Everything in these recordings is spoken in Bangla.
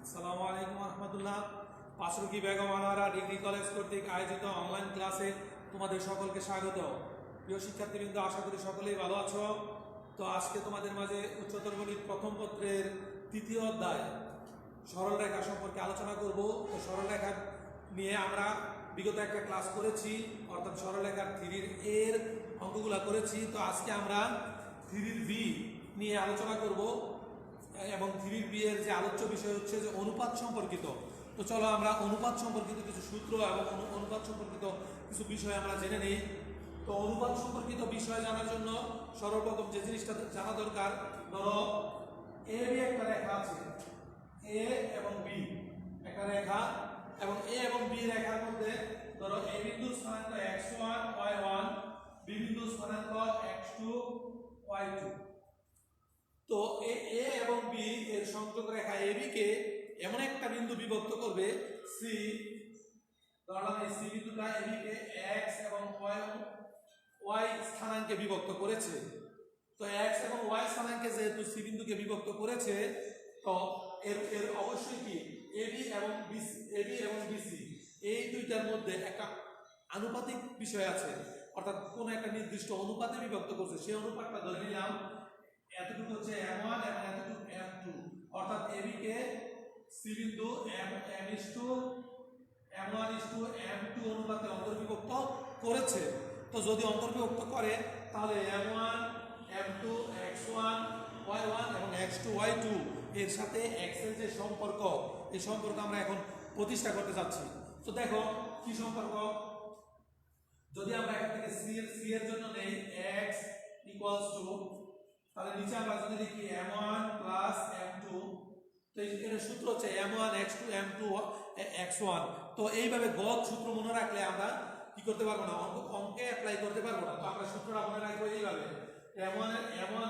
আসসালামু আলাইকুম রহমতুল্লাহ। পাঁচরুকি বেগম আনোয়ারা ডিগ্রি কলেজ কর্তৃক আয়োজিত অনলাইন ক্লাসে তোমাদের সকলকে স্বাগত। প্রিয় শিক্ষার্থীবৃন্দ, আশা করি সকলেই ভালো আছো। তো আজকে তোমাদের মাঝে উচ্চতর গণিত প্রথম পত্রের তৃতীয় অধ্যায় সরলরেখা সম্পর্কে আলোচনা করব। তো সরলরেখা নিয়ে আমরা বিগত একটা ক্লাস করেছি, অর্থাৎ সরলরেখার 3 এর অঙ্কগুলো করেছি। তো আজকে আমরা 3 বি নিয়ে আলোচনা করব এবং 3 বি এর যে আলোচ্য বিষয় হচ্ছে যে অনুপাত সম্পর্কিত। তো চলো আমরা অনুপাত সম্পর্কিত কিছু সূত্র এবং অনুপাত সম্পর্কিত কিছু বিষয় আমরা জেনে নিই। তো অনুপাত সম্পর্কিত বিষয় জানার জন্য সর্বপ্রথম যে জিনিসটা জানা দরকার, ধরো এ বি একটা রেখা আছে, এ এবং বি একটা রেখা, এবং এ এবং বি রেখার মধ্যে ধরো এ বিন্দুর স্থানাঙ্ক x1 y1, বি বিন্দুর স্থানাঙ্ক x2 y2। তো এ এবং বি এর সংযোগ রেখা এবি কে এমন একটা বিন্দু বিভক্ত করবে সি, ধরলাম এই সি বিন্দুটা এবি কে x এবং y স্থানাঙ্কে বিভক্ত করেছে। তো x এবং y স্থানাঙ্কে যেহেতু সি বিন্দুকে বিভক্ত করেছে, তো এর অবশ্যই কি এবি এবং বিসি এই দুইটার মধ্যে একটা আনুপাতিক বিষয় আছে, অর্থাৎ কোন একটা নির্দিষ্ট অনুপাতে বিভক্ত করছে। সেই অনুপাতটা ধরে নিলাম এতটুকু হচ্ছে m1 এবং এতটুকু m2, অর্থাৎ ab কে সি বিন্দু m1:m2 অনুপাতে অন্তর্বিভক্ত করেছে। তো যদি অন্তর্বিভক্ত করে তাহলে m1 m2 x1 y1 এবং x2 y2 এর সাথে x এর যে সম্পর্ক, এই সম্পর্ক আমরা এখন প্রতিষ্ঠা করতে যাচ্ছি। তো দেখো কি সম্পর্ক, যদি আমরা এখান থেকে সি এর জন্য নেই x ইকুয়ালস টু, তাহলে নিচে আমরা যদি লিখি m1 প্লাস m2, তো এর সূত্র হচ্ছে m1 x2 m2 x1। তো এইভাবে গড় সূত্র মনে রাখলে আমরা কি করতে পারবো না, অঙ্কে অ্যাপ্লাই করতে পারবো না। তো আমরা সূত্রটা মনে রাখবো এইভাবে, m1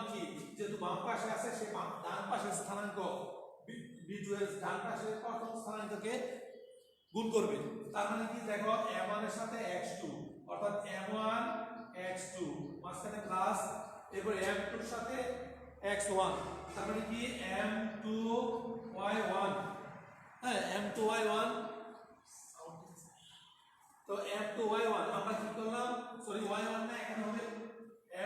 কি যেহেতু বাম পাশে আছে, সে ডান পাশের স্থানাঙ্ক b2 এর ডান পাশের প্রথম স্থানাঙ্ককে গুণ করবে। তার মানে কি দেখো m1 এর সাথে x2, অর্থাৎ m1 x2 মাঝখানে প্লাস, এরপর m2 এর সাথে x1, তার মানে কি m2 y1, হ্যাঁ m2 y1। তো m2 y1 আমরা কি করলাম, সরি y1 না, এখানে হবে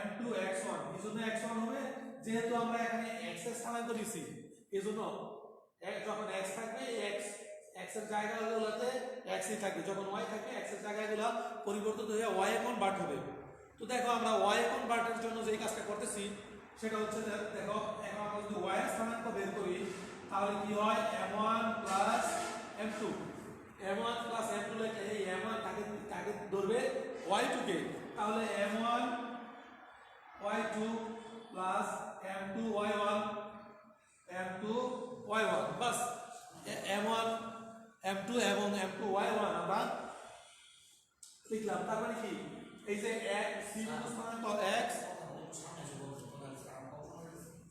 m2 x1। এজন্য x1 হবে, যেহেতু আমরা এখানে x এর স্থানাঙ্ক দিছি, এজন্য যখন x থাকবে x এর জায়গাগুলোতে x ই থাকবে, যখন y থাকবে x এর জায়গাগুলো পরিবর্তিত হয়ে y এ কনভার্ট হবে। তো দেখো আমরা y এ কনভার্টের জন্য যে কাজটা করতেছি সেটা হচ্ছে, দেখো এখন আমরা যদি y এর স্থানাঙ্ক বের করি তাহলে কি হয় m1 plus m2, m1 plus m2 লেখে এই m1 তাকে ধরবে y2 কে, তাহলে m1 y2 plus m2 y1 বাস m1 m2 এবং m2 y1 আমরা লিখলাম। তার মানে কি এই যে সি বিন্দু স্থানাঙ্ক x,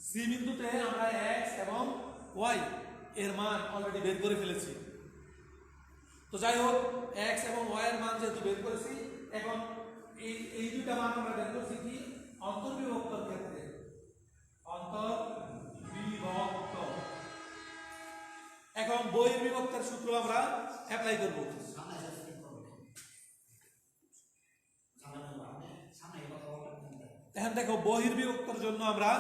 সি বিন্দুতে আমরা x এবং y এর মান অলরেডি বের করে ফেলেছি। তো যাই হোক, x এবং y এর মান যেহেতু বের করেছি, এখন এই দুইটা মান আমরা বের করছি কি অন্তর্বিভক্তর ক্ষেত্রে, অন্তর্বিভক্ত। এখন বহির্বিভক্তের সূত্র আমরা অ্যাপ্লাই করব। এখন দেখো বহির্বিভক্তর জন্য আমরা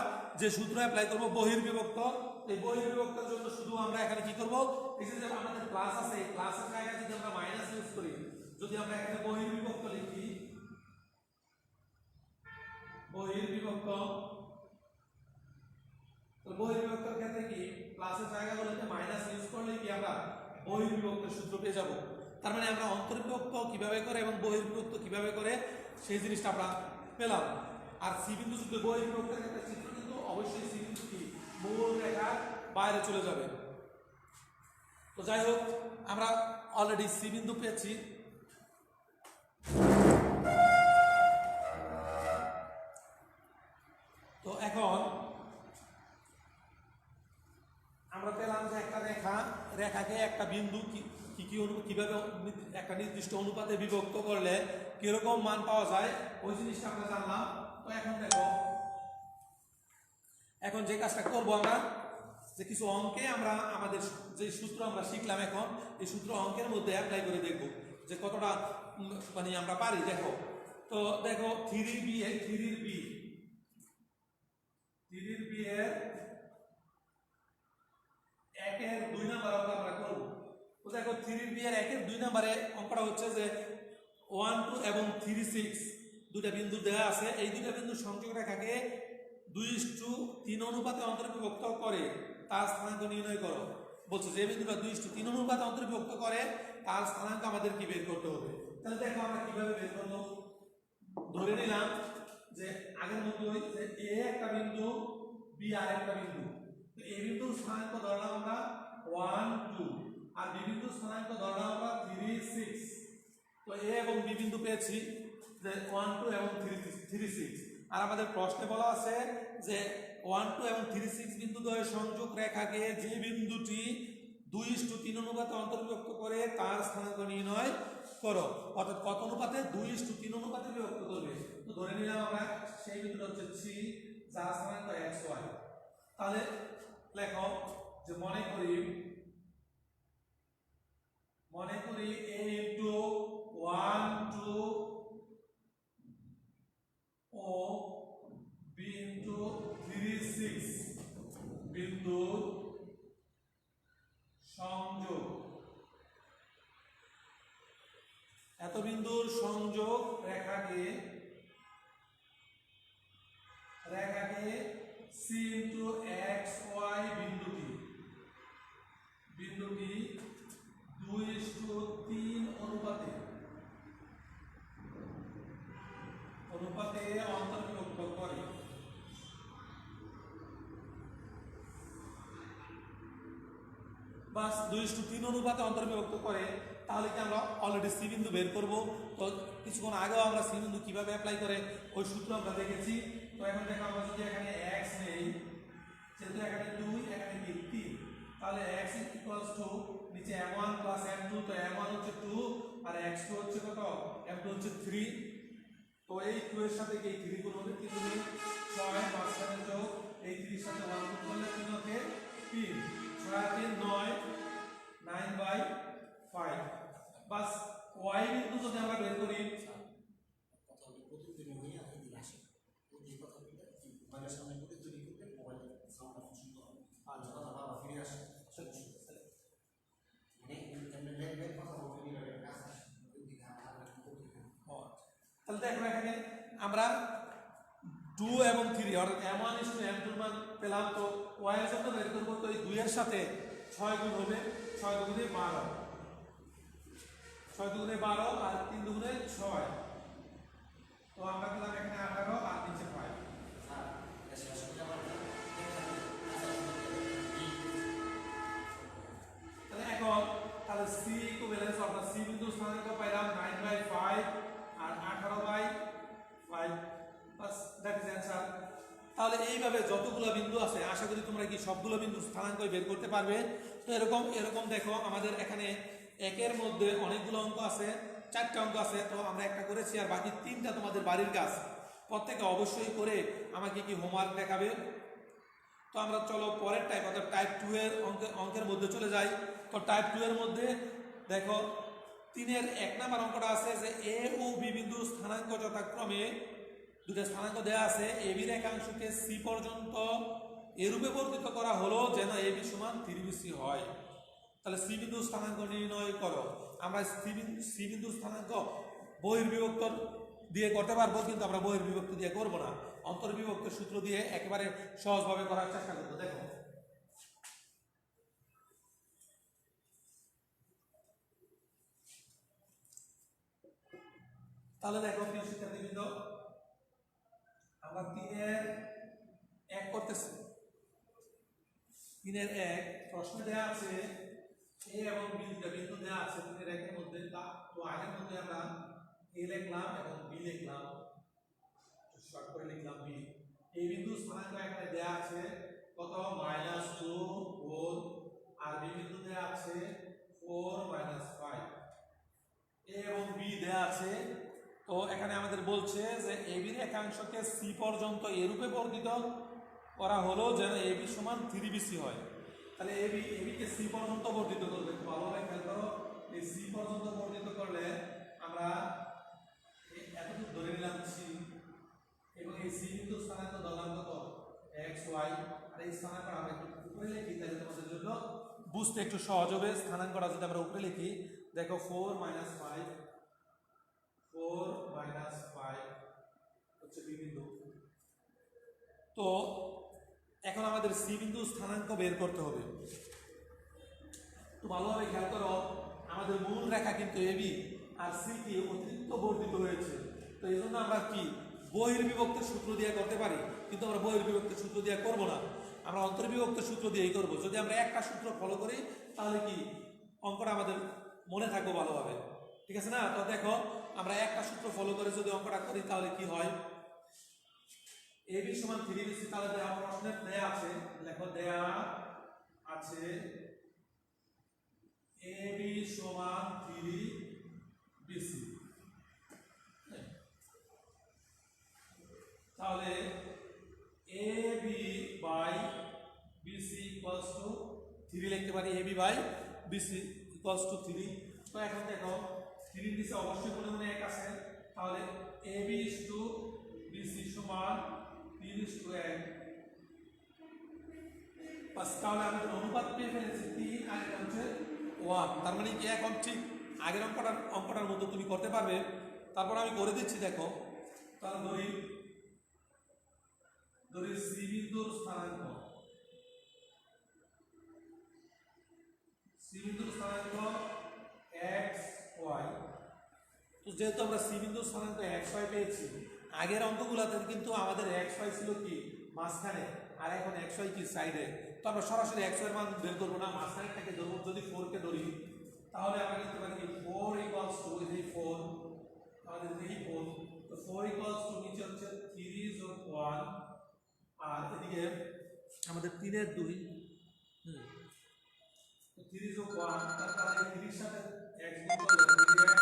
যে সূত্র অ্যাপ্লাই করব বহির্বিভক্ত, এই বহির্বিভক্তের জন্য শুধু আমরা এখানে কি করব, এই যে আমাদের প্লাস আছে, এই প্লাসের জায়গায় যদি আমরা মাইনাস ইউজ করি, যদি আমরা এখানে বহির্বিভক্ত লিখি, বহির্বিভক্ত, তো বহির্বিভক্তের ক্ষেত্রে কি প্লাসের জায়গাগুলোতে মাইনাস ইউজ করলে কি আমরা বহির্বিভক্তের সূত্র পেয়ে যাব। তার মানে আমরা অন্তর্বিভক্ত কিভাবে করে এবং বহির্বিভক্ত কিভাবে করে সেই জিনিসটা আমরা পেলাম। আর সি বিন্দু যদি বহির্বিভক্তের একটা চিত্র, কিন্তু অবশ্যই সি বিন্দু কি মূল রেখার বাইরে চলে যাবে। তো যাই হোক, আমরা অলরেডি সি বিন্দু পেয়েছি। তো এখন আমরা পেলাম যে একটা রেখাকে একটা বিন্দু কিভাবে একটা নির্দিষ্ট অনুপাতে বিভক্ত করলে কিরকম মান পাওয়া যায়, ওই জিনিসটা আমরা জানলাম। তো এখন দেখো, এখন যে কাজটা করবো আমরা, যে কিছু অঙ্কে আমরা আমাদের যে সূত্র আমরা শিখলাম এখন এই সূত্র অঙ্কের মধ্যে অ্যাপ্লাই করে দেখব যে কতটা মানে আমরা পারি। দেখো তো দেখো 3b এর 3b এর একের 2 নাম্বার অঙ্ক আমরা করব। তো দেখো 3b এর একের 2 নম্বরে অঙ্কটা হচ্ছে যে 1 2 এবং 3 6 দুটো বিন্দু দেওয়া আছে। এই দুটো বিন্দু সংযোগ রেখাকে 2:3 অনুপাতে অন্তর্বিভক্ত করে তার স্থানাঙ্ক নির্ণয় করো। বলছে যে বিন্দুটা 2:3 অনুপাতে অন্তর্বিভক্ত করে তার স্থানাঙ্ক আমাদের কি বের করতে হবে। তাহলে দেখো আমরা কিভাবে বের করব। ধরে নিলাম যে আগের মতোই যে a একটা বিন্দু b আর একটা বিন্দু। তো a বিন্দুর স্থানাঙ্ক ধরলাম আমরা 1 2 আর b বিন্দুর স্থানাঙ্ক ধরলাম আমরা 3 6। তো a এবং b বিন্দু পেয়েছি যে 1 2 এবং 3 6। আর আমাদের প্রশ্নে বলা আছে যে 1 2 এবং 3 6 বিন্দু দ্বয়ের সংযোগ রেখাকে যে বিন্দুটি 2:3 অনুপাতে অন্তর্বিভক্ত করে তার স্থানাঙ্ক নির্ণয় করো। অর্থাৎ কত অনুপাতে 2:3 অনুপাতে বিভক্ত করবে। তো ধরে নিলাম আমরা সেই বিন্দুটা হচ্ছে 3 যার স্থানাঙ্ক xy। তাহলে লেখো যে মনে করি a into 1 2 O b into 3 6 বিন্দু সংযোগ। এত বিন্দুর সংযোগ রেখাকে c into xy বিন্দুটি 2:3 অনুপাতে অন্তর্বিভক্ত করে। বাস 2:3 অনুপাতে অন্তর্বিভক্ত করে। তাহলে কি আমরা অলরেডি সি বিন্দু বের করব। তো কিছুক্ষণ আগেও আমরা সি বিন্দু কিভাবে অ্যাপ্লাই করে ওই সূত্র আমরা দেখেছি। তো এখন দেখো আমরা যদি এখানে x নেই, যেহেতু এখানে 2 এখানে কি 3, তাহলে x নিচে m1 m2। তো m1 হচ্ছে 2 আর x2 হচ্ছে কত, m2 হচ্ছে 3। তো এই 2 এর সাথে কি 3 গুণ হবে, 3 গুণ 6 মাঝখানে যোগ এই 3 এর সাথে 1 গুণ করলে 3 কে 3 6 আর 3 9 9/5। বাস y বিন্দু যদি আমরা বের করি তাহলে দেখো এখানে আমরা 2 এবং 3 অর্থাৎ m1 m2 মান পেলাম। তো y এর জন্য বের করব। তো এই 2 এর সাথে 6 গুণ হবে, 6 দুগুণে 12, 6 দুগুণে 12 আর 3 দুগুণে 6। তো আমরা পেলাম এখানে 18 আর নিচে 5। তাহলে এখন তাহলে c ইকুইভ্যালেন্স অর্থাৎ c বিন্দু স্থানাঙ্ক পাইলাম 9/5 আর 18/5। বাস দ্যাট ইজ অ্যানসার। তাহলে এইভাবে যতগুলো বিন্দু আছে আশা করি তোমরা কি সবগুলো বিন্দু স্থানাঙ্ক বের করতে পারবে। তো এরকম দেখো আমাদের এখানে একের মধ্যে অনেকগুলো অঙ্ক আছে, 4টা অঙ্ক আছে। তো আমরা একটা করেছি আর বাকি 3টা তোমাদের বাড়ির কাজ, প্রত্যেকে অবশ্যই করে আমাকে কি হোমওয়ার্ক দেখাবে। তো আমরা চলো পরের টাইপ অর্থাৎ টাইপ 2 এর অঙ্কের মধ্যে চলে যাই। তো টাইপ 2 এর মধ্যে দেখো 3 এর 1 নাম্বার অঙ্কটা আছে যে a ও b বিন্দু স্থানাঙ্ক যথাক্রমে দুটো স্থানাঙ্ক দেওয়া আছে। ab রেখাংশকে c পর্যন্ত এরূপে বর্ধিত করা হলো যেন ab সমান 3bc হয়। তাহলে c বিন্দু স্থানাঙ্ক নির্ণয় করো। আমরা c বিন্দু স্থানাঙ্ক বহির্বিভক্ত দিয়ে করতে পারবো, কিন্তু আমরা বহির্বিভক্ত দিয়ে করব না, অন্তর্বিভক্ত সূত্র দিয়ে একেবারে সহজভাবে করার চেষ্টা করব। দেখো তাহলে দেখো প্রিয় শিক্ষার্থীবৃন্দ, আমরা 3 এর 1 করতেছি। 3 এর 1 প্রশ্ন দেওয়া আছে a এবং b বিন্দু দেওয়া আছে 3 এর 1 এর মধ্যে। তো আগের মধ্যে আমরা a লিখলাম এবং b লিখলাম, শর্ট করে লিখলাম b। এই বিন্দু স্থানাঙ্ক এখানে দেওয়া আছে কত, -2 4 আর b বিন্দু দেওয়া আছে 4 5। a এবং b দেওয়া আছে। তো এখানে আমাদের বলছে যে ab রেখাংশকে c পর্যন্ত এরূপে বর্ধিত করা হলো যেন ab সমান 3bc হয়। তাহলে এবি কে সি পর্যন্ত বর্ধিত করবে, ভালোভাবে খেয়াল করো। এই সি পর্যন্ত বর্ধিত করলে আমরা এতটুকু ধরে নিলাম সি, এবং এই সি বিন্দু স্থানাঙ্ক ধরলাম কত এক্স ওয়াই, আর এই স্থানাঙ্ক আমরা একটু উপরে লিখি তাহলে তোমাদের জন্য বুঝতে একটু সহজ হবে। স্থানাঙ্কটা যদি আমরা উপরে লিখি, দেখো 4 - 5 4 - 5 হচ্ছে বি বিন্দু। তো এখন আমাদের সি বিন্দু স্থানাঙ্ক বের করতে হবে। তো ভালোভাবে খেয়াল করো, আমাদের মূল রেখা কিন্তু এবি আর সি কে অতিরিক্ত বর্ধিত হয়েছে। তো এই জন্য আমরা কি বহির্বিভক্তের সূত্র দিয়ে করতে পারি, কিন্তু আমরা বহির্বিভক্তের সূত্র দিয়ে করব না, আমরা অন্তর্বিভক্তের সূত্র দিয়েই করব। যদি আমরা একটা সূত্র ফলো করি তাহলে কি অঙ্কটা আমাদের মনে থাকবে ভালোভাবে, ঠিক আছে না? তো দেখো আমরা একটা সূত্র ফলো করে যদি অঙ্কটা করি তাহলে কি হয়, এবি সমান 3 BC, তাহলে দেওয়া প্রশ্নে দেয়া আছে, লেখো দেয়া আছে এবি সমান 3 BC। তাহলে AB by BC equals to 3 লিখতে পারি, AB by BC equals to 3। তো এখন দেখো 3 নিচে অবশ্যই মনে মনে 1 আছে, তাহলে এবি ইজ টু বিসি সমান 3:1। বাস, তাহলে আমাদের অনুপাত পেয়ে ফেলেছি 3 আর এটা হচ্ছে 1। তার মানে কি এখন ঠিক আগের অঙ্কটার মতো তুমি করতে পারবে। তারপর আমি করে দিচ্ছি, দেখো তাহলে ধরি সি বিন্দুর স্থানাঙ্ক, সি বিন্দুর স্থানাঙ্ক এক্স ওয়াই। তো যেহেতু আমরা সি বিন্দুর স্থানাঙ্ক এক্স ওয়াই পেয়েছি, আগের অঙ্কগুলোতে কিন্তু আমাদের এক্স ওয়াই ছিল কি মাঝখানে, আর এখন এক্স ওয়াই কি সাইডে। তো আমরা সরাসরি এক্স ওয়াই এর মান বের করবো না, মাঝখানেটাকে ধরবো। যদি 4 কে ধরি তাহলে আমরা লিখতে পারি 4 ইকুয়ালস টু এই 4, আমাদের এই 4। তো 4 ইকুয়ালস টু নিচে হচ্ছে 3 যোগ 1, আর এদিকে আমাদের 3 এর 2, তো 3 যোগ 1, তারপরে এই 3 এর সাথে x গুণ করলে 3x,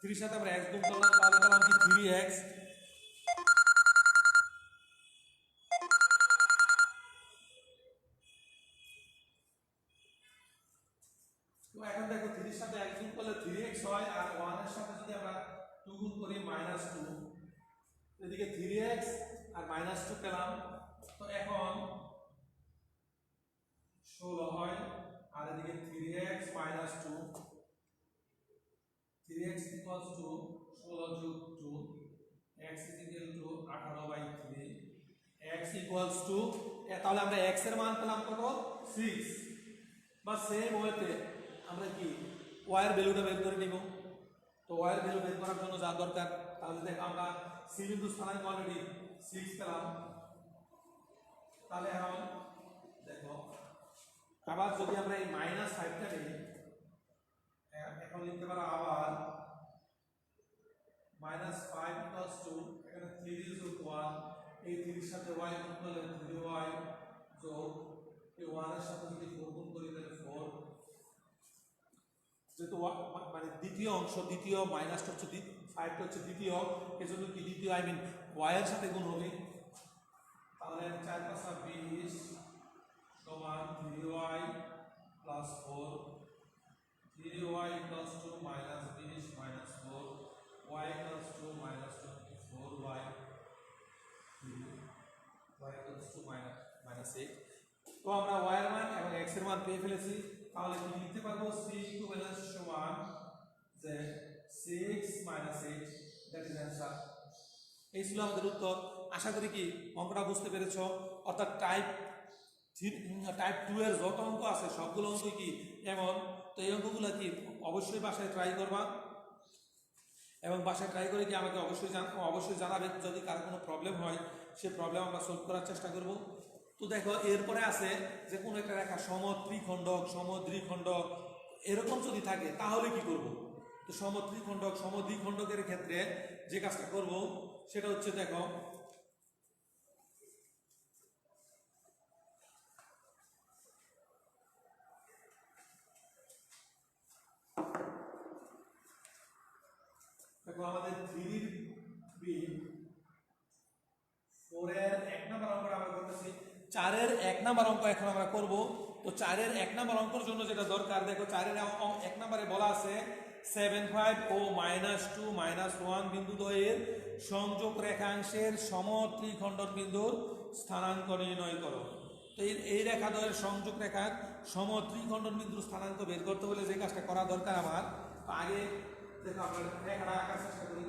3 এর সাথে আমরা x গুণ করলাম, তাহলে পেলাম কি 3x। তো এখন দেখো 3 এর সাথে x গুণ করলে 3x হয়, আর 1 এর সাথে যদি আমরা 2 গুণ করি -2, এদিকে 3x আর -2 পেলাম। তো এখন 16 হয়, আর এদিকে 3x - 2, 3x equals to 16 যোগ 2, x is equal to 18/3, x equals to, তাহলে আমরা x এর মান পেলাম কত 6। বা সেম ওয়েতে আমরা কি y এর ভ্যালুটা বের করে নিব। তো y এর ভ্যালু বের করার জন্য যা দরকার, তাহলে দেখো আমরা সি বিন্দু স্থানাঙ্ক অলরেডি 6 পেলাম। তাহলে এখন দেখো আবার যদি আমরা এই -5টা নিই, এখন লিখতে পারো আবার -5 ইকুয়ালস টু, এখানে 3 যোগ 1, এই 3 এর সাথে y গুণ করলে 3y যোগ এই 1 এর সাথে যদি 4 গুণ করি তাহলে 4। যেহেতু মানে দ্বিতীয় অংশ, দ্বিতীয় মাইনাসটা হচ্ছে 5টা হচ্ছে দ্বিতীয়, এজন্য কি দ্বিতীয় আই মিন y এর সাথে গুণ হবে। তাহলে 4 × 20 সমান 3y plus 4, 3y equals to -20 - 4, y equals to -24y, 3y equals to -8। তো আমরা y এর মান এবং x এর মান পেয়ে ফেলেছি। তাহলে কি লিখতে পারবো, c ইকুইভ্যালেন্স সমান যে 6 - 8, দ্যাট ইজ অ্যানসার। এই ছিল আমাদের উত্তর। আশা করি কি অঙ্কটা বুঝতে পেরেছো। অর্থাৎ টাইপ 2 এর যত অঙ্ক আছে সবগুলো অঙ্ক কি এমন। তো এই অঙ্কগুলো কি অবশ্যই বাসায় ট্রাই করবা, এবং বাসায় ট্রাই করে কি আমাকে অবশ্যই জানাবে। যদি কার কোনো প্রবলেম হয় সে প্রবলেম আমরা সলভ করার চেষ্টা করব। তো দেখো এরপরে আছে যে কোনো একটা রেখা সমদ্বিখণ্ডক, সমদ্বিখণ্ডক এরকম যদি থাকে তাহলে কি করব। তো সমদ্বিখণ্ডক, সমদ্বিখণ্ডকের ক্ষেত্রে যে কাজটা করব সেটা হচ্ছে, দেখো আমাদের 3b 4 এর 1 নম্বর অঙ্কটা আমরা করতেছি 4-এর 1 নাম্বার অঙ্ক এখন আমরা করব। তো 4-এর 1 নাম্বার অঙ্কের জন্য যেটা দরকার, দেখো 4-এর 1 নম্বরে বলা আছে 7.5 ও -2 -1 বিন্দু দ্বয়ের সংযোগ রেখাংশের সমত্রিখণ্ডন বিন্দুর স্থানাঙ্ক নির্ণয় করো। তো এই রেখা দ্বয়ের সংযোগ রেখার সমত্রিখণ্ডন বিন্দুর স্থানাঙ্ক বের করতে হলে যে কাজটা করা দরকার আমার, তো আগে দেখো আমরা রেখাটা আঁকার চেষ্টা করি।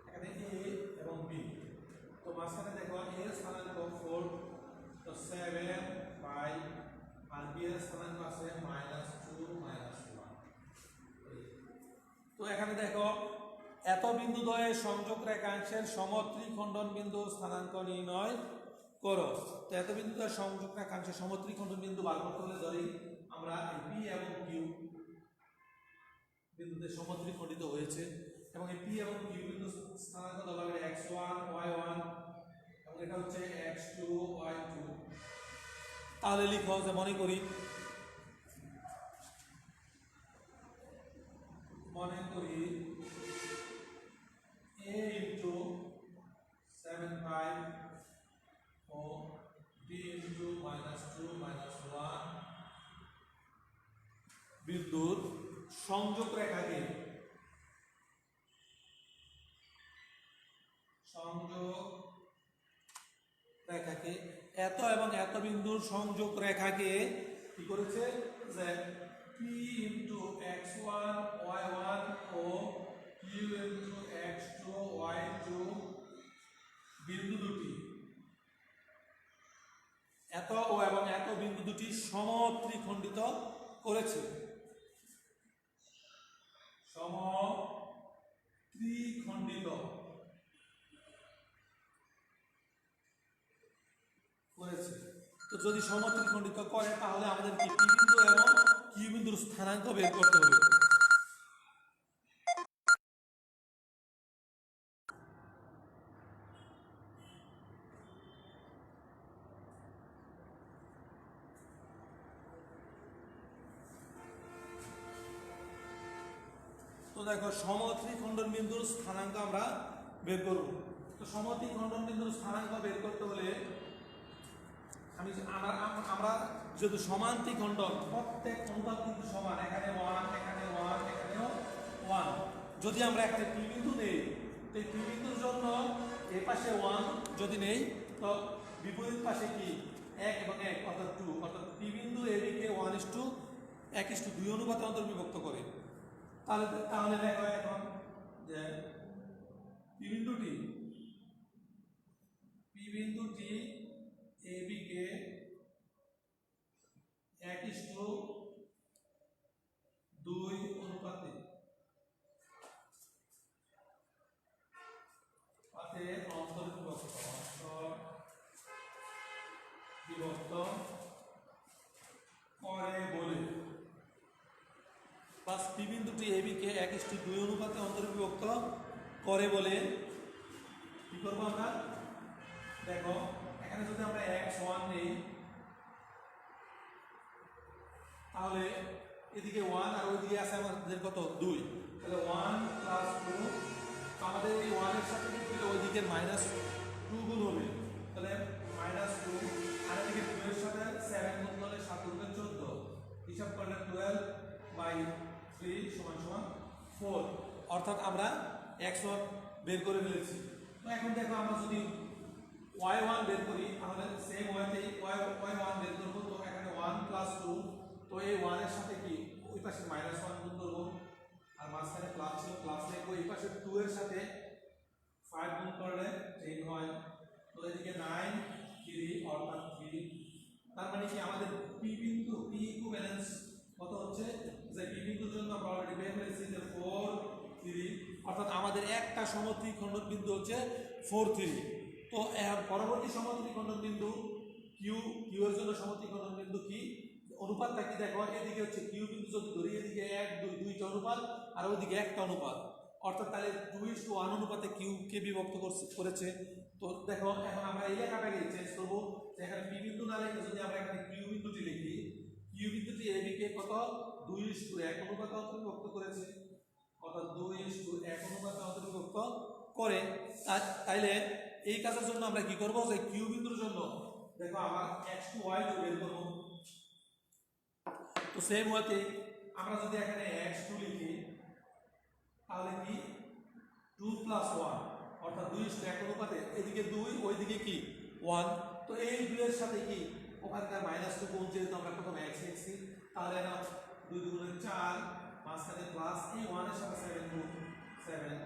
এখানে এ এবং বি, তো মাঝখানে দেখো এর স্থানাঙ্ক 4, তো 7/, আর বি এর স্থানাঙ্ক আছে -2 -1। তো এখানে দেখো এত বিন্দু দ্বয়ের সংযোগ রেখাংশের সমত্রিখণ্ডন বিন্দুর স্থানাঙ্ক নির্ণয় করো। তো এত বিন্দু দ্বয়ের সংযোগ রেখাংশের সমত্রিখণ্ডন বিন্দু বার করতে হলে ধরি আমরা পি এবং কিউ বিন্দুতে সমত্রিখণ্ডিত হয়েছে, এবং এই পি এবং কিউ বিন্দু স্থানাঙ্ক দেওয়া হবে x1 y1 এবং এটা হচ্ছে x2 y2। তাহলে লিখো যে মনে করি a into 7/, O b into -2 -1 বিন্দুর সংযোগ রেখাকে এত এবং এত বিন্দুর সংযোগ রেখাকে কি করেছে যে p into x1 y1 ও q into x2 y2 বিন্দু দুটি, এত ও এবং এত বিন্দু দুটি সমত্রিখণ্ডিত করেছে। সমত্রিখণ্ডিত করেছে। তো যদি সমত্রিখণ্ডিত করে তাহলে আমাদের কি পি বিন্দু এবং কিউ বিন্দুর স্থানাঙ্ক বের করতে হবে। তো দেখো সমত্রিখণ্ডন বিন্দুর স্থানাঙ্ক আমরা বের করব। তো সমত্রিখণ্ডন বিন্দুর স্থানাঙ্ক বের করতে হলে আমরা যেহেতু সমান ত্রিখণ্ডন, প্রত্যেক অনুপাত কিন্তু সমান, এখানে 1 এখানে 1 এখানেও 1। যদি আমরা এখানে পি বিন্দু নেই, তো এই পি বিন্দুর জন্য এই পাশে 1 যদি নেই, তো বিপরীত পাশে কি 1 এবং 1 অর্থাৎ 2, অর্থাৎ পি বিন্দু এবি কে 1:1:2 অনুপাতে অন্তর্বিভক্ত করে। তাহলে দেখো এখন যে পি বিন্দুটি এবি কে 1:2 অনুপাতে অন্তর্বিভক্ত করে বলে, প্লাস পি বিন্দুটি এবি কে 1:2 অনুপাতে অন্তর্বিভক্ত করে বলে কি করবো আমরা, দেখো এখানে যদি আমরা x1 নেই, তাহলে এদিকে 1 আর ওইদিকে আছে আমাদের কত 2, তাহলে 1 + 2, আমাদের এই 1 এর সাথে কি করলে ওইদিকে -2 গুণ হবে, তাহলে -2, আর এদিকে 2 এর সাথে 7 গুণ করলে 7 × 14, হিসাব করলে 12/3 = 4, অর্থাৎ আমরা x1 বের করে ফেলেছি। তো এখন দেখো আমরা যদি y1 বের করি, তাহলে সেম ওয়েতেই y1 বের করব। তো এখানে 1 + 2, তো এই 1 এর সাথে কি ওই পাশে -1 গুণ করব, আর মাঝখানে প্লাস ছিল প্লাস লিখব, এই পাশে 2 এর সাথে 5 গুণ করলে 10 হয়, তো এদিকে 9 3 অর্থাৎ 3। তার মানে কি আমাদের পি বিন্দু পি ইকুইভ্যালেন্স কত হচ্ছে, যে পি বিন্দুর জন্য আমরা অলরেডি বের করেছি যে 4 3, অর্থাৎ আমাদের একটা সমত্রিখণ্ডন বিন্দু হচ্ছে 4 3। তো পরবর্তী সমত্রিখণ্ডন বিন্দু কিউ এর জন্য সমত্রিখণ্ডন বিন্দু কি অনুপাতটা কি, দেখো এদিকে হচ্ছে কিউ বিন্দু যদি ধরি, এদিকে 1 2 দুইটা অনুপাত আর ওইদিকে একটা অনুপাত, অর্থাৎ তাহলে 2:1 অনুপাতে কিউ কে বিভক্ত করেছে। তো দেখো এখন আমরা এই লেখাটাকে চেঞ্জ করব, এখানে পি বিন্দু না লিখে যদি আমরা এখানে কিউ বিন্দুটি লিখি, কিউ বিন্দুটি এবি কে কত 2:1 অনুপাতে অন্তর্ভুক্ত করেছে, অর্থাৎ 2:1 অনুপাতে অন্তর্ভুক্ত করে। তাইলে এই কাজের জন্য আমরা কি করব, যে কিউ বিন্দুর জন্য দেখো আমার x2 y2 বের করব। তো সেম ওয়েতে আমরা যদি এখানে x2 লিখি তাহলে কি 2 + 1 অর্থাৎ 2:1 অনুপাতে এদিকে 2 ওইদিকে কি 1। তো এই 2 এর সাথে কি ওখানকার -2 গুণ, যেহেতু আমরা প্রথমে x লিখছি তাহলে না 2 × 2 = 4 মাঝখানে প্লাস এই 1 এর সাথে 7 গুণ 7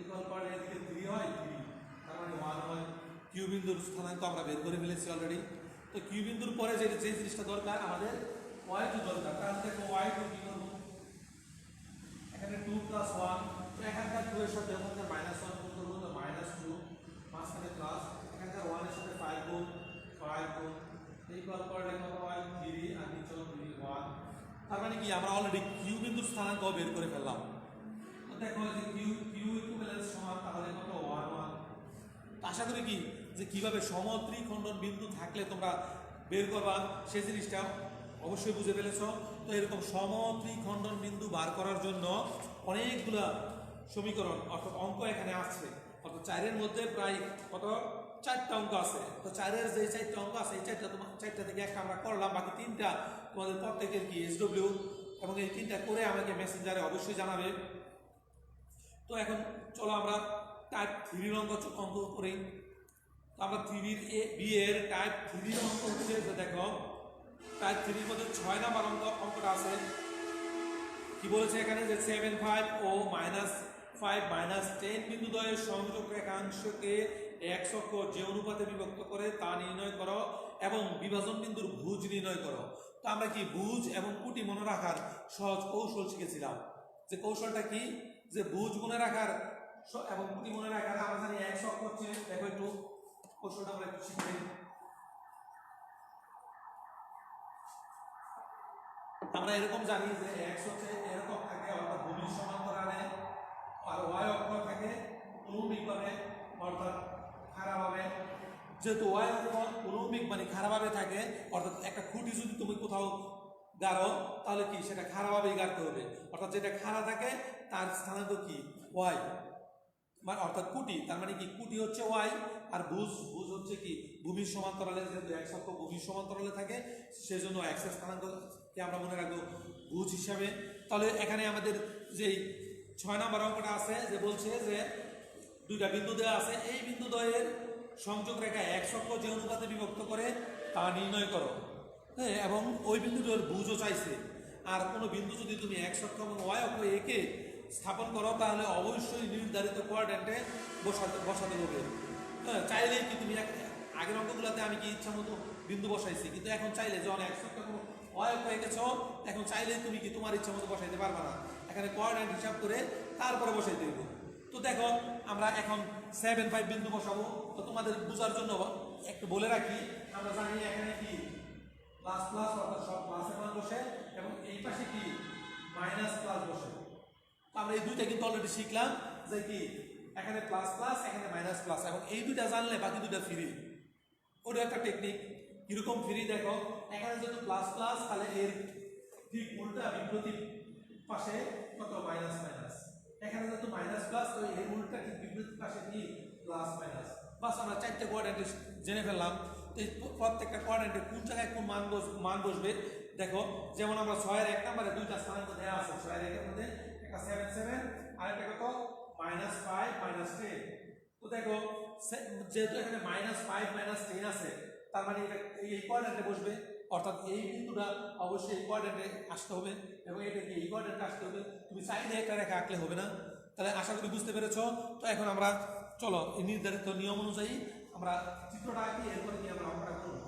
ইকুয়াল করে এদিকে 3 হয় 3, তার মানে 1 হয়। কিউ বিন্দুর স্থানাঙ্ক আমরা বের করে ফেলেছি অলরেডি। তো কিউ বিন্দুর পরে যে জিনিসটা দরকার আমাদের y2 দরকার। তাহলে দেখো y2 কি করব, এখানে 2 + 1, তো এখানকার 2 এর সাথে ওখানকার -1 গুণ করব, তো -2 মাঝখানে প্লাস এখানকার 1 এর সাথে 5 গুণ 5 গুণ ইকুয়াল করে কত হয় 3 আর নিচে 3 1। তার মানে কি আমরা অলরেডি কিউ বিন্দুর স্থানাঙ্ক বের করে ফেললাম। তো দেখো যে কিউ ইকুইভ্যালেন্স সমান তাহলে কত 1 1। তো আশা করি কি যে কিভাবে সমত্রিখণ্ডন বিন্দু থাকলে তোমরা বের করবা সেই জিনিসটা অবশ্যই বুঝে ফেলেছো। তো এরকম সমত্রিখণ্ডন বিন্দু বার করার জন্য অনেকগুলা সমীকরণ অর্থাৎ অঙ্ক এখানে আছে। অর্থাৎ 4 এর মধ্যে প্রায় কত 4টা অঙ্ক আছে। তো 4 এর যে 4টা অঙ্ক আছে এই 4টা থেকে একটা আমরা করলাম, বাকি 3টা তোমাদের প্রত্যেকের কি SW, এবং এই 3টা করে আমাকে মেসেঞ্জারে অবশ্যই জানাবে। তো এখন চলো আমরা টাইপ 3 অঙ্ক করি। তো আমরা 3 বি এর টাইপ 3 অঙ্ক হচ্ছে যে দেখো টাইপ 3 এর মধ্যে 6 নাম্বার অঙ্কটা আছে। কি বলেছে এখানে যে 7 5 ও -5 -10 বিন্দুদ্বয়ের সংযোগ রেখাংশকে x অক্ষ যে অনুপাতে বিভক্ত করে তা নির্ণয় করো এবং বিভাজন বিন্দুর ভুজ নির্ণয় করো। তো আমরা কি ভুজ এবং কুটি মনে রাখার সহজ কৌশল শিখেছিলাম। যে কৌশলটা কি, যে ভুজ মনে রাখার এবং কুটি মনে রাখার আমরা জানি x অক্ষ হচ্ছে, দেখো একটু কৌশলটা আমরা একটু শিখি। আমরা এরকম জানি যে x হচ্ছে এরকম থাকে অর্থাৎ ভূমির সমান্তরালে, আর y অক্ষ থাকে অনুভূমিকভাবে অর্থাৎ খাড়াভাবে। যেহেতু y অক্ষ অনুভূমিক মানে খাড়াভাবে থাকে, অর্থাৎ একটা খুঁটি যদি তুমি কোথাও গাড়ো তাহলে কি সেটা খাড়াভাবেই গাড়তে হবে। অর্থাৎ যেটা খাড়া থাকে তার স্থানাঙ্ক কি y, মানে অর্থাৎ কুটি, তার মানে কি কুটি হচ্ছে y, আর ভুজ হচ্ছে কি ভূমির সমান্তরালে। যেহেতু x অক্ষ ভূমির সমান্তরালে থাকে সেজন্য x এর স্থানাঙ্ককে আমরা মনে রাখবো ভুজ হিসাবে। তাহলে এখানে আমাদের যেই 6 নাম্বার অঙ্কটা আছে যে বলছে যে 2টা বিন্দু দেওয়া আছে, এই বিন্দু দ্বয়ের সংযোগ রেখা x অক্ষ যে অনুপাতে বিভক্ত করে তা নির্ণয় করো। হ্যাঁ, এবং ওই বিন্দুটার ভুজও চাইছে। আর কোনো বিন্দু যদি তুমি x অক্ষ এবং y অক্ষ একে স্থাপন করো তাহলে অবশ্যই নির্ধারিত কোয়াড্রেন্টে বসাতে হবে। হ্যাঁ, চাইলেই কি তুমি আগের অঙ্কগুলোতে আমি কি ইচ্ছা মতো বিন্দু বসাইছি, কিন্তু এখন চাইলে যখন x অক্ষ এবং y অক্ষ এঁকেছ এখন চাইলেই তুমি কি তোমার ইচ্ছা মতো বসাইতে পারবে না, এখানে কোয়াড্রেন্ট হিসাব করে তারপরে বসাইতে হবে। তো দেখো আমরা এখন 7 5 বিন্দু বসাবো। তো তোমাদের বোঝার জন্য একটু বলে রাখি, আমরা জানি এখানে কি প্লাস প্লাস অর্থাৎ সব প্লাসের মান বসে এবং এই পাশে কি মাইনাস প্লাস বসে। তো আমরা এই দুইটা কিন্তু অলরেডি শিখলাম যে কি এখানে প্লাস প্লাস এখানে মাইনাস প্লাস, এবং এই দুইটা জানলে বাকি দুইটা ফ্রি। ওটা একটা টেকনিক। কিরকম ফ্রি দেখো, এখানে যেহেতু প্লাস প্লাস তাহলে এর ঠিক উল্টা বিপরীত পাশে কত মাইনাস মাইনাস, এখানে যেহেতু মাইনাস প্লাস তো এর উল্টা ঠিক বিপরীত পাশে কি প্লাস মাইনাস। বাস আমরা 4টে কোয়াড্রেন্ট জেনে ফেললাম। তো এই প্রত্যেকটা কোয়াড্রেন্টে কোন জায়গায় কোন মান বসবে দেখো। যেমন আমরা 6 এর 1 নম্বরে দুইটা স্থানাঙ্ক দেওয়া আছে, 6 এর 1 এর মধ্যে একটা 7 7 আর একটা কত -5 -10। তো দেখো যেহেতু এখানে -5 -10 আছে তার মানে এটা এই কোয়াড্রেন্টে বসবে, অর্থাৎ এই বিন্দুটা অবশ্যই এই কোয়াড্রেন্টে আসতে হবে এবং এটা কি এই কোয়াড্রেন্টে আসতে হবে। তুমি চাইলে একটা রেখা আঁকলে হবে না। তাহলে আশা করি বুঝতে পেরেছো। তো এখন আমরা চলো এই নির্ধারিত নিয়ম অনুযায়ী আমরা চিত্রটা আঁকি, এরপরে কি আমরা অঙ্কটা করব।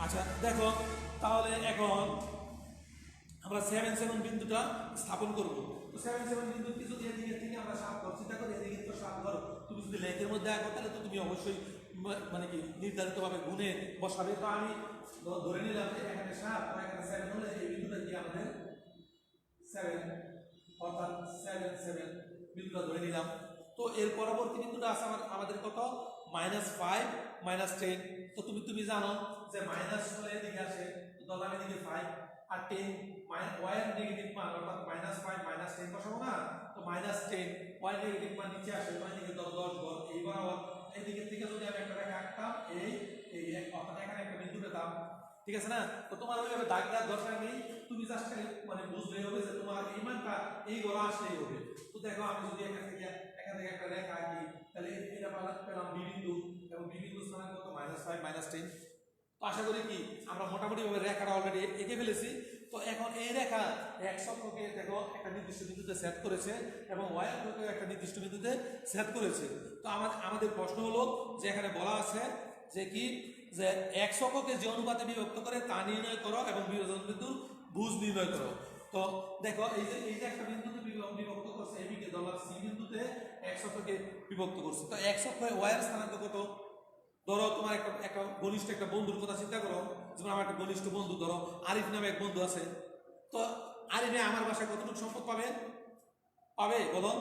আচ্ছা দেখো, তাহলে এখন আমরা 7 7 বিন্দুটা স্থাপন করব। তো 7 7 বিন্দু কি যদি এদিকে থেকে আমরা সাপ করছি, দেখো এদিকে তো সাপ করো, তুমি যদি লেখের মধ্যে আঁকো তাহলে তো তুমি অবশ্যই মানে কি নির্ধারিতভাবে গুণে বসাবে। তো আমি ধরে নিলাম যে এখানে 7 আর এখানে 7 হলে এই বিন্দুটা কি আমাদের 7, অর্থাৎ 7 7 বিন্দুটা ধরে নিলাম। তো এর পরবর্তী বিন্দুটা আছে আমাদের কত -5 -10। তো তুমি জানো যে মাইনাস হলে এদিকে আসে, তো ধরলাম এদিকে 5 আর 10 y এর নেগেটিভ মান অর্থাৎ -5 -10 বসাবো না, তো -10 y নেগেটিভ মান নিচে আসে, তো এদিকে 10 ঘর এই বরাবর এই দিকের থেকে যদি আমি একটা রেখা আঁকতাম এই এই অর্থাৎ এখানে একটা বিন্দু পেতাম, ঠিক আছে না? তো তোমার ওইভাবে দাগ দেওয়ার দরকার নেই, তুমি জাস্ট খালি মানে বুঝলেই হবে যে তোমার এই মানটা এই ঘর আসলেই হবে। তো দেখো আমি যদি এখান থেকে একটা রেখা আঁকি, তাহলে এটা পেলাম বি বিন্দু, এবং বি বিন্দু স্থানাঙ্ক কত -5 -10। তো আশা করি কি আমরা মোটামুটি ভাবে রেখাটা অলরেডি এঁকে ফেলেছি। তো এখন এই রেখা x অক্ষকে দেখো একটা নির্দিষ্ট বিন্দুতে সেট করেছে এবং y অক্ষকে একটা নির্দিষ্ট বিন্দুতে সেট করেছে। তো আমাদের প্রশ্ন হলো যে এখানে বলা আছে যে কি যে x অক্ষকে যে অনুপাতে বিভক্ত করে তা নির্ণয় করো এবং বিভাজন বিন্দুর ভুজ নির্ণয় করো। তো দেখো এই যে একটা বিন্দুতে বিভক্ত করছে ab কে ধরলাম c বিন্দুতে x অক্ষকে বিভক্ত করছে। তো x অক্ষে y এর স্থানাঙ্ক কত? ধরো তোমার একটা ঘনিষ্ঠ একটা বন্ধুর কথা চিন্তা করো, যেমন আমার একটা ঘনিষ্ঠ বন্ধু, ধরো আরিফ নামে এক বন্ধু আছে। তো আরিফে আমার বাসায় কতটুকু সম্পদ পাবে? পাবে বলো?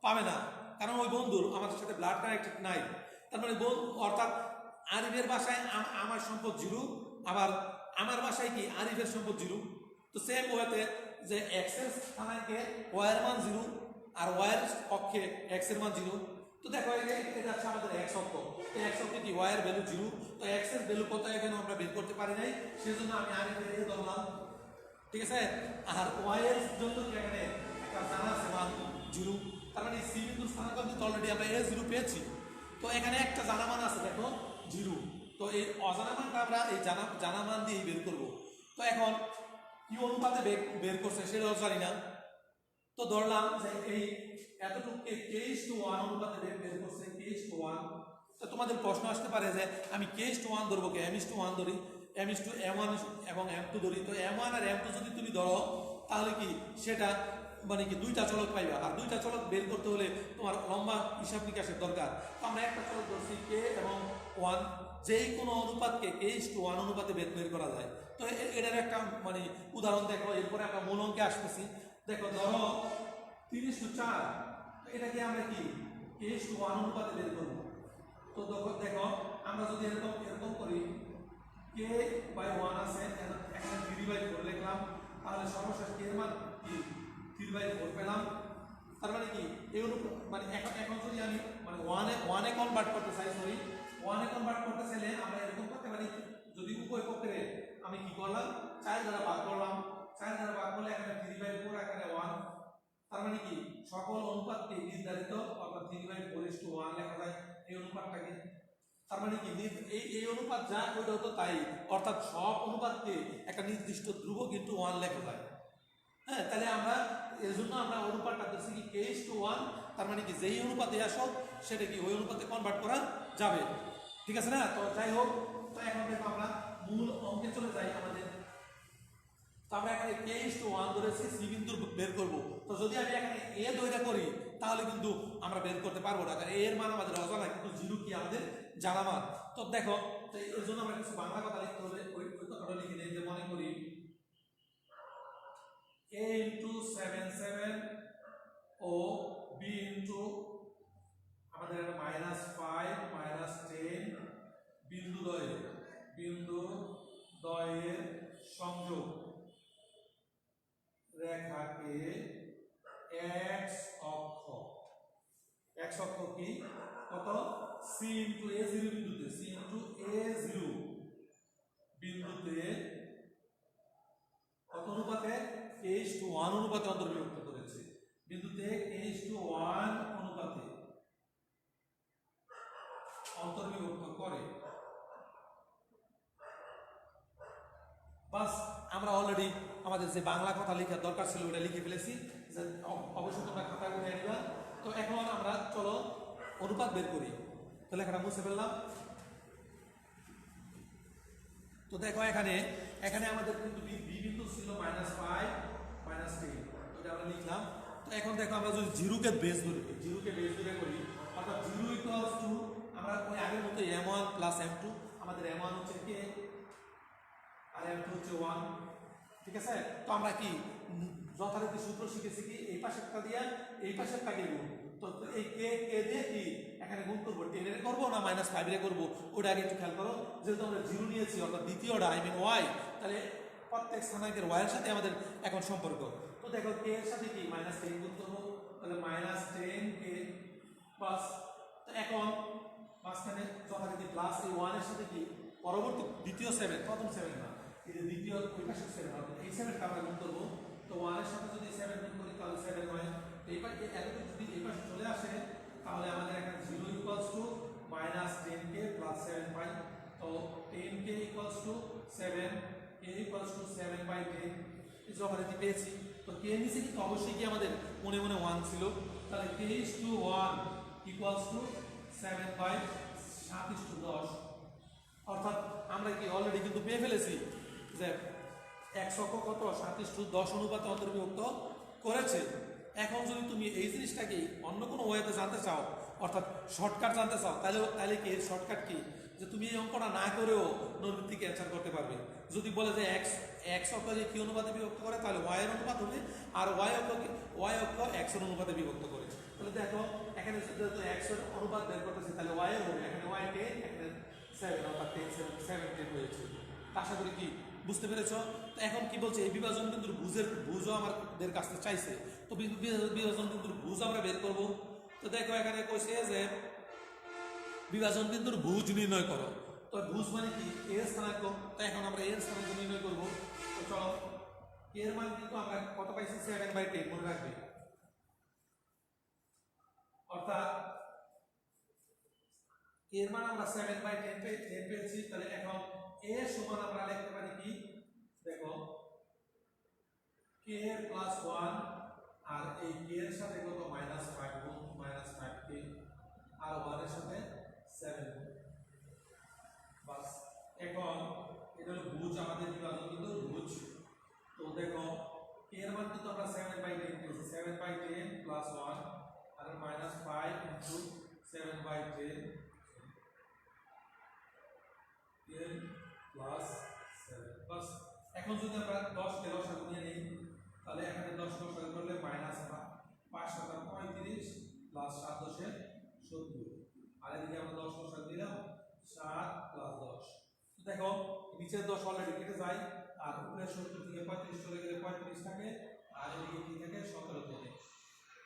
পাবে না, কারণ ওই বন্ধুর আমাদের সাথে ব্লাড কানেক্টেড নাই। তার মানে অর্থাৎ আরিফের বাসায় আমার সম্পদ জিরো, আবার আমার বাসায় কি আরিফের সম্পদ জিরো। তো সেম ওয়েতে যে এক্স এর স্থানাঙ্কে ওয়াই এর মান জিরো আর ওয়াই এর পক্ষে এক্স এর মান জিরো। তো দেখো এটা হচ্ছে আমাদের এক্স অক্ষ, তো এক্স অক্ষে কি ওয়াই এর ভ্যালু জিরো, তো এক্স এর ভ্যালু কত এখানে আমরা বের করতে পারি নাই, সেজন্য আমি আরিফের এ ধরলাম, ঠিক আছে। আর ওয়াই এর জন্য কি এখানে একটা জানা আছে মান জিরো, তার মানে সি বিন্দুর স্থানাঙ্ক কিন্তু অলরেডি আমরা এ জিরো পেয়েছি। তো এখানে একটা জানা মান আছে দেখো জিরো, তো এই অজানা মানটা আমরা এই জানা মান দিয়ে বের করব। তো এখন কি অনুপাতে বের করছে সেটাও জানি না, তো ধরলাম যে এই এতটুকুকে k:1 অনুপাতে বের করছে k:1। তো তোমাদের প্রশ্ন আসতে পারে যে আমি k:1 ধরবো কি m:1 ধরি, m:m1 এবং m2 ধরি। তো m1 আর m2 যদি তুমি ধরো তাহলে কি সেটা মানে কি দুইটা চলক পাইবা, আর দুইটা চলক বের করতে হলে তোমার লম্বা হিসাব নিকাশের দরকার। তো আমরা একটা চলক ধরছি k এবং 1, যেই কোনো অনুপাতকে k:1 অনুপাতে বের করা যায়। তো এটার একটা মানে উদাহরণ দেখো, এরপরে আমরা মূল অঙ্কে আসতেছি। দেখো ধরো 3:4, এটাকে আমরা কি k:1 অনুপাতে বের করব। তো দেখো আমরা যদি এরকম করি k/1 আছে, এখানে 3/4 লিখলাম, তাহলে সর্বশেষ k এর মান কি 3/4 পেলাম। তার মানে কি এই মানে এখন যদি আমি মানে 1 এ কনভার্ট করতে চাই, 1 এ কনভার্ট করতে চাইলে আমরা এরকম করতে পারি, যদি উভয় পক্ষে আমি কি করলাম 4 দ্বারা ভাগ করলাম, 4 দ্বারা ভাগ করলে এখানে 3/4 এখানে 1, তার মানে কি সকল অনুপাতকে নির্ধারিত অর্থাৎ 3/4:1 লেখা যায় এই অনুপাতটাকে। তার মানে কি এই অনুপাত যা ওইটা হতো তাই, অর্থাৎ সব অনুপাতকে একটা নির্দিষ্ট ধ্রুবক কিন্তু 1 লেখা যায়। হ্যাঁ, তাহলে আমরা এর জন্য আমরা অনুপাতটা ধরছি কি k:1, তার মানে কি যেই অনুপাতে আসো সেটা কি ওই অনুপাতে কনভার্ট করা যাবে, ঠিক আছে না? তো যাই হোক, তো এখন দেখো আমরা মূল অঙ্কে চলে যাই আমাদের। তো আমরা এখানে k:1 ধরেছি, সি বিন্দু বের করব। তো যদি আমি এখানে এ ধরে করি তাহলে কিন্তু আমরা বের করতে পারবো না, কারণ এর মান আমাদের অজানা, কিন্তু জিরো কি আমাদের জানা মান। তো দেখো, তো এর জন্য আমরা কিছু বাংলা কথা লিখতে হবে, ওই কথাটা লিখে নেই। যে মনে করি a * 7 ও b আমাদের -5 -10 বিন্দু দ্বয়ের সংযোগ রেখাকে x অক্ষ কি কত c * a0 বিন্দুতে কত অনুপাতে k:1 অনুপাতে অন্তর্ভুক্ত করেছে, বিন্দুতে k:1 অনুপাতে অন্তর্ভুক্ত করে। বাস আমরা অলরেডি আমাদের যে বাংলা কথা লেখার দরকার ছিল ওটা লিখে ফেলেছি, অবশ্যই তোমরা খাতা করে নিবা। তো এখন আমরা চলো অনুপাত বের করি। তো লেখাটা মুছে ফেললাম। তো দেখো এখানে আমাদের কিন্তু বি বিন্দু ছিল -5 -10, তো এটা আমরা লিখলাম। তো এখন দেখো আমরা যদি জিরোকে বেস ধরে করি, অর্থাৎ 0 আমরা ওই আগের মতো m1 + m2, আমাদের m1 হচ্ছে k আর m2 হচ্ছে 1, ঠিক আছে। তো আমরা কি যথারীতি সূত্র শিখেছি কি এই পাশেরটা দিয়ে এই পাশেরটাকে গুণ। তো এই কে দিয়ে কি এখানে গুণ করবো, 10 এর করবো না -5 এর করবো, ওটা আগে একটু খেয়াল করো। যেহেতু আমরা 0 নিয়েছি অর্থাৎ দ্বিতীয়টা y, তাহলে প্রত্যেক স্থানাঙ্কের y এর সাথে আমাদের এখন সম্পর্ক। তো দেখো k এর সাথে কি -10 গুণ করব, তাহলে -10k প্লাস, তো এখন মাঝখানে যথারীতি প্লাস এই 1 এর সাথে কি পরবর্তী দ্বিতীয় 7, প্রথম 7 না, এই যে দ্বিতীয় ওই পাশের 7 হবে, এই 7টা আমরা গুণ করব। তো 1 এর সাথে যদি 7 গুণ করি তাহলে 7 হয়। এই পাশে এতটুকু যদি এই পাশে চলে আসে তাহলে আমাদের এখানে 0 ইকুয়ালস টু -10k প্লাস 7 পাই। তো 10k equals to 7, k equals to 7/10 এই যথারীতি পেয়েছি। তো k নিচে কিন্তু অবশ্যই কি আমাদের মনে মনে 1 ছিল, তাহলে k is to 1 equals to 7/7:10। অর্থাৎ আমরা কি অলরেডি কিন্তু পেয়ে ফেলেছি যে এক অক্ষ কত 7:10 অনুপাতে অন্তর্ভুক্ত করেছে। এখন যদি তুমি এই জিনিসটাকে অন্য কোনো ওয়েতে জানতে চাও, অর্থাৎ শর্টকাট জানতে চাও, তাহলে কি শর্টকাট কি, যে তুমি এই অঙ্কটা না করেও নৈর্মিত্তিক অ্যান্সার করতে পারবে। যদি বলে যে এক্স অক্ষ যে কি অনুপাতে বিভক্ত করে, তাহলে ওয়াই এর অনুপাত হবে, আর ওয়াই অক্ষ এক্স এর অনুপাতে বিভক্ত করে। তাহলে দেখো এখানে যেহেতু এক্স এর অনুপাত বের করতেছে, তাহলে ওয়াই এর হবে, এখানে ওয়াই 10, এখানে 7, অর্থাৎ 10 হয়েছে। আশা করি কি বুঝতে পেরেছ। তো এখন কি বলছে, এই বিভাজন বিন্দুর ভুজও আমাদের কাছ থেকে চাইছে। তো বিভাজন বিন্দুর ভুজ আমরা বের করব। তো দেখো এখানে কইছে যে বিভাজন বিন্দুর ভুজ নির্ণয় করো। তো ভুজ মানে কি, এর স্থানাঙ্ক। তো এখন আমরা এর স্থানাঙ্ক নির্ণয় করব। তো চলো, এর মান কিন্তু আমরা কত পাইছি, 7/10 মনে রাখবে। অর্থাৎ এর মান আমরা 7/10 পেয়েছি। তাহলে এখন a সমান আমরা লিখতে পারি কি, দেখো k প্লাস 1 আর এই k এর সাথে কত -5 গুণ -5k আর 1 এর সাথে 7 গুণ। বাস, এখন এটা হলো ভুজ, আমাদের বিভাজন বিন্দুর ভুজ। তো দেখো k এর মান কিন্তু আমরা 7/10 পেয়েছি, 7/10 প্লাস 1 আর -5 ইনটু 7/10 10 প্লাস 7। বাস, এখন যদি আমরা 10 কে লসাগু নিয়ে নেই, তাহলে এখানে 10 লসাগু করলে -5 7 35 প্লাস 7 10 70, আর এদিকে আমরা 10 লসাগু দিলাম 7 প্লাস 10। তো দেখো নিচের 10 অলরেডি কেটে যায়, আর উপরের 70 থেকে 35 চলে গেলে 35 থাকে, আর এদিকে কি থাকে 17 থাকে।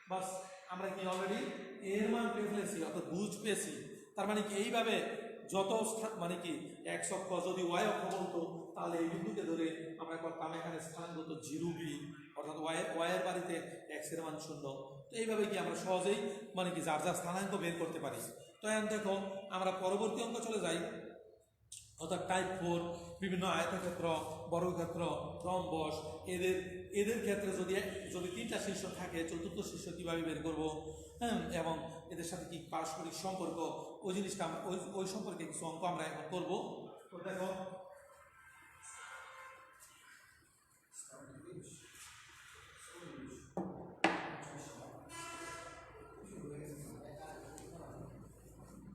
বাস, আমরা কি অলরেডি এর মান পেয়ে ফেলেছি, অর্থাৎ ভুজ পেয়েছি। তার মানে কি এইভাবে যত মানে কি এক্স অক্ষ যদি ওয়াই অক্ষ বলতো, তাহলে এই বিন্দুকে ধরে আমরা করতাম এখানে স্থানাঙ্ক 0b, অর্থাৎ ওয়াই এর বাড়িতে এক্স এর মান 0। তো এইভাবে কি আমরা সহজেই মানে কি যার যার স্থানাঙ্ক বের করতে পারি। তো এখন দেখো আমরা পরবর্তী অঙ্ক চলে যাই, অর্থাৎ টাইপ 4 বিভিন্ন আয়তক্ষেত্র, বর্গক্ষেত্র, রম্বস, এদের ক্ষেত্রে যদি 3টা শীর্ষ থাকে, চতুর্থ শীর্ষ কিভাবে বের করব, হ্যাঁ, এবং এদের সাথে কি পারস্পরিক সম্পর্ক, ওই জিনিসটা ওই সম্পর্কে কিছু অঙ্ক আমরা এখন করব। তো দেখো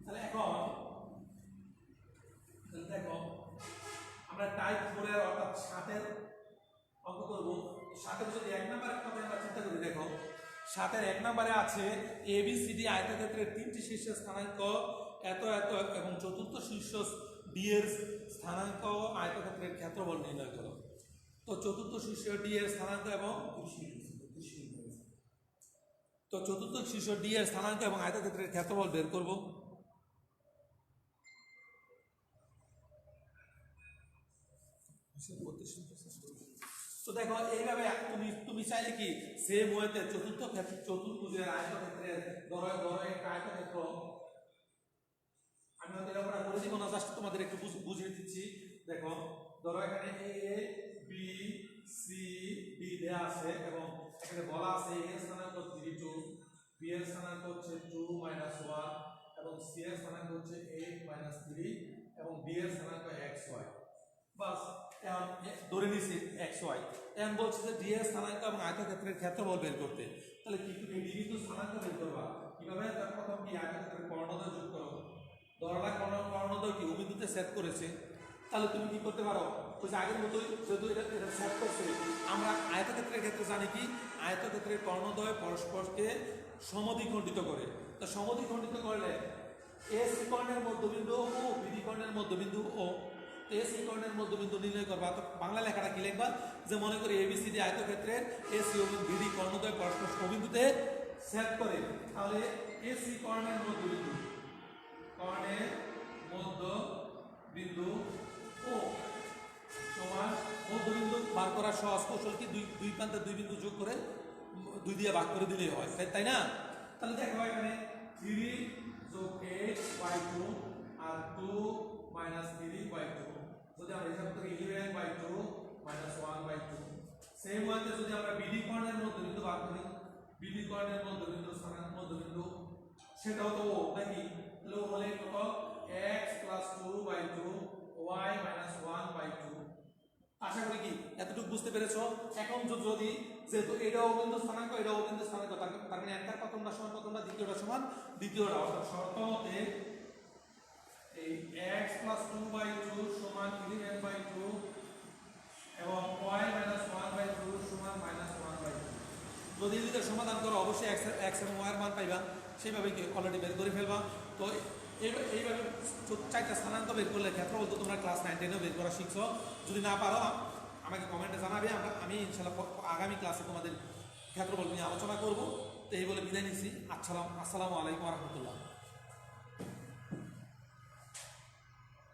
তাহলে এখন দেখো আমরা টাইপ 4 এর অর্থাৎ 7 এর অঙ্ক করব। 7 এর যদি 1 নম্বরের কথা আমরা চিন্তা করি, দেখো 7 এর 1 নম্বরে আছে ABCD আয়তক্ষেত্রের 3টি শীর্ষের স্থানাঙ্ক এত এত এবং চতুর্থ শীর্ষ D এর স্থানাঙ্ক আয়তক্ষেত্রের ক্ষেত্রফল নির্ণয় করো। তো চতুর্থ শীর্ষ D এর স্থানাঙ্ক এবং আয়তক্ষেত্রের ক্ষেত্রফল বের করব। তো দেখো এইভাবে তুমি চাইলে কি সেম ওয়েতে চতুর্ভুজের আয়তক্ষেত্রের ধরো একটা আয়তক্ষেত্র, আমি হয়তো এটা করে দিব না, জাস্ট তোমাদের একটু বুঝিয়ে দিচ্ছি। দেখো ধরো এখানে এ বি সি ডি দেয়া আছে এবং এখানে বলা আছে এ এর স্থানাঙ্ক 32, বি এর স্থানাঙ্ক হচ্ছে 2 - 1 এবং সি এর স্থানাঙ্ক হচ্ছে 8 - 3 এবং ডি এর স্থানাঙ্ক xy। বাস, এখন ধরে নিছি xy। এখন বলছে যে ডি এর স্থানাঙ্ক এবং আয়তক্ষেত্রের ক্ষেত্রফল বের করতে। তাহলে কি তুমি ডি বিন্দুর স্থানাঙ্ক বের করবা কিভাবে? তার প্রথম কি আয়তক্ষেত্রের কর্ণদ্বয় যোগ করো। ধরলা কর্ণদ্বয় কি বিন্দুতে সেট করেছে, তাহলে তুমি কি করতে পারো, ওই যে আগের মতোই যেহেতু এটা সেট করছে, আমরা আয়তক্ষেত্রের ক্ষেত্রে জানি কি আয়তক্ষেত্রের কর্ণদ্বয় পরস্পরকে সমদ্বিখণ্ডিত করে। তো সমদ্বিখণ্ডিত করলে এ ত্রিকোণের মধ্যবিন্দু ও বি ত্রিকোণের মধ্যবিন্দু ও, এ সি কর্ণের মধ্যবিন্দু নির্ণয় করবা। তো বাংলা লেখাটা কি লিখবা, যে মনে করি এবিসিডি আয়তক্ষেত্রের এসি এবং বিডি কর্ণদ্বয় পরস্পর সমবিন্দুতে ছেদ করে, তাহলে এসি কর্ণের মধ্যবিন্দু ও সমান মধ্যবিন্দু বার করার সহজ কৌশল কি, দুই প্রান্তে দুই বিন্দু যোগ করে 2 দিয়ে ভাগ করে দিলেই হয়, তাই না? তাহলে দেখো এখানে 3 যোগ 8/2 আর 2 মাইনাস 3/2, যদি আমরা হিসাব করি 11/2 মাইনাস 1/2। সেম ওয়াইতে যদি আমরা বিডি কর্ণের মধ্যবিন্দু বার করি, বিডি কর্ণের মধ্যবিন্দু স্থানাঙ্ক মধ্যবিন্দু সেটাও তো ও নাকি, তাহলে ও হলে কত, x প্লাস 2/2 y মাইনাস 1/2। আশা করি কি এতটুকু বুঝতে পেরেছো। এখন যদি যেহেতু এটাও বিন্দু স্থানাঙ্ক এটাও বিন্দু স্থানাঙ্ক, তার মানে একটা প্রথমটা সমান প্রথমটা, দ্বিতীয়টা সমান দ্বিতীয়টা, অর্থাৎ শর্ত মতে এই x প্লাস 2/2 সমান 11/2 এবং y মাইনাস 1/2 সমান মাইনাস 1/2। যদি এই দুটো সমাধান করো অবশ্যই x এবং y এর মান পাইবা, সেইভাবে কি অলরেডি বের করে ফেলবা। তো এইভাবে 4টা স্থানাঙ্ক বের করলে ক্ষেত্রফল তো তোমরা ক্লাস 9-10 বের করা শিখছো। যদি না পারো আমাকে কমেন্টে জানাবে, আমি ইনশাআল্লাহ আগামী ক্লাসে তোমাদের ক্ষেত্রফল নিয়ে আলোচনা করব। তো এই বলে বিদায় নিচ্ছি। আসসালামু আলাইকুম ওয়া রাহমাতুল্লাহ।